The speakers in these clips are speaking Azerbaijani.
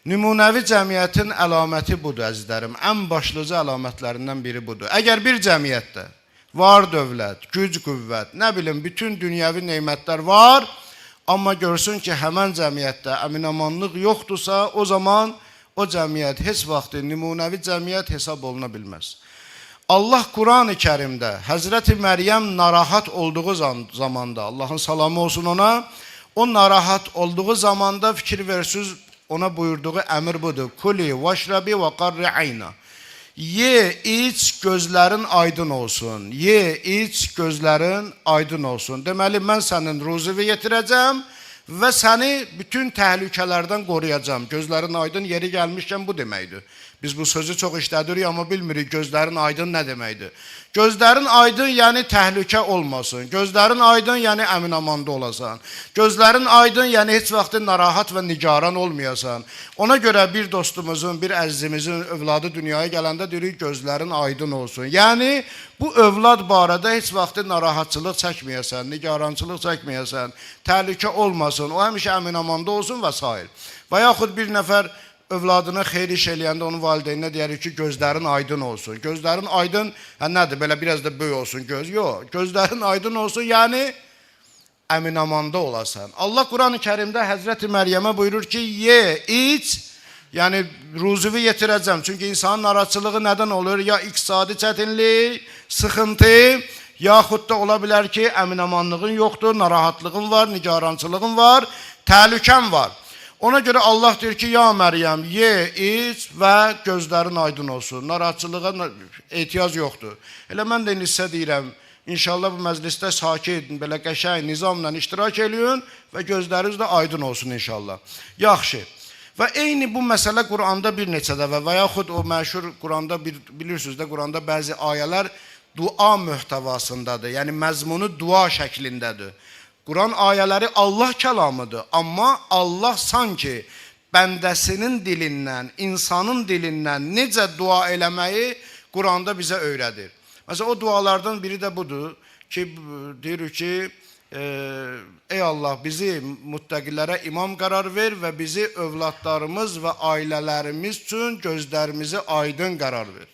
Nümunəvi cəmiyyətin əlaməti budur, əzizlərim. Ən başlıca əlamətlərindən biri budur. Əgər bir cəmiyyətdə var dövlət, güc, qüvvət, nə bilim, bütün dünyəvi neymətlər var, amma görsün ki, həmən cəmiyyətdə əminamanlıq yoxdursa, o zaman o cəmiyyət heç vaxt nümunəvi cəmiyyət hesab oluna bilməz. Allah Quran-ı Kərimdə Həzrəti Məryəm narahat olduğu zamanda, Allahın salamı olsun ona, o narahat olduğu zamanda fikir versiniz, ona buyurduğu əmr budur. Kuli vaşrabi və qarri ayna. Ye, iç, gözlərin aydın olsun. Ye, iç, gözlərin aydın olsun. Deməli, mən sənin ruzivi yetirəcəm və səni bütün təhlükələrdən qoruyacam. Gözlərin aydın yeri gəlmişkən bu deməkdir. Biz bu sözü çox işlədirik, amma bilmirik gözlərin aydın nə deməkdir. Gözlərin aydın, yəni təhlükə olmasın. Gözlərin aydın, yəni əmin-amanda olasan. Gözlərin aydın, yəni heç vaxt narahat və nigaran olmayasan. Ona görə bir dostumuzun, bir əzizimizin övladı dünyaya gələndə deyirik, gözlərin aydın olsun. Yəni, bu övlad barədə heç vaxt narahatçılıq çəkməyəsən, nigarançılıq çəkməyəsən, təhlükə olmasın, o həmişə əmin-amanda olsun və s. Və yaxud bir nəfər övladına xeyir iş eləyəndə onun valideyninə deyərik ki, gözlərin aydın olsun. Gözlərin aydın, nədir? Belə biraz da böyük olsun göz. Yox, gözlərin aydın olsun, yəni əmin-amanda olasan. Allah Quran-ı Kərimdə Həzrəti Məryəmə buyurur ki, ye, iç, yəni ruzivi yetirəcəm. Çünki insanın narahatçılığı nədən olur? Ya iqtisadi çətinlik, sıxıntı, yaxud da ola bilər ki, əmin-amanlığın yoxdur, narahatlığın var, nigarançılığın var, təhlükən var. Ona görə Allah deyir ki, ya Məryəm, ye, iç və gözlərin aydın olsun. Narahatçılığa ehtiyac yoxdur. Elə mən də hissə deyirəm, inşallah bu məclisdə sakit, belə qəşəng, nizamla iştirak eləyin və gözləriniz də aydın olsun inşallah. Yaxşı. Və eyni bu məsələ Quranda bir neçə dəfə və yaxud o məşhur Quranda, bilirsiniz də, Quranda bəzi ayələr dua mühtəvasındadır. Yəni məzmunu dua şəklindədir. Quran ayələri Allah kəlamıdır, amma Allah sanki bəndəsinin dilindən, insanın dilindən necə dua eləməyi Quranda bizə öyrədir. Məsələn, o dualardan biri də budur ki, deyir ki, ey Allah, bizi muttəqilərə imam qərar ver və bizi övladlarımız və ailələrimiz üçün gözlərimizi aydın qərar ver.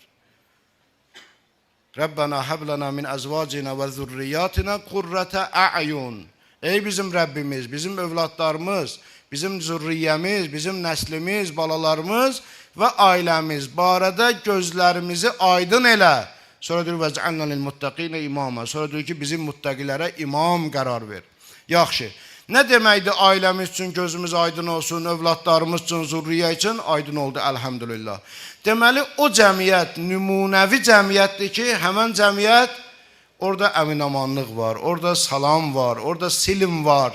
Rəbbənə həblənə min əzvacinə və zürriyyətinə qurrətə əyun. Ey bizim Rəbbimiz, bizim övladlarımız, bizim zürriyyəmiz, bizim nəslimiz, balalarımız və ailəmiz barədə gözlərimizi aydın elə. Sonra deyir, vəz'əlnə lil-muttəqinə imama. Sonra deyir ki, bizim muttəqilərə imam qərar ver. Yaxşı, nə deməkdir ailəmiz üçün gözümüz aydın olsun, övladlarımız üçün, zürriyyə üçün aydın oldu, əlhəmdülillah. Deməli, o cəmiyyət nümunəvi cəmiyyətdir ki, həmən cəmiyyət orada əmin-amanlıq var, orada salam var, orada silm var.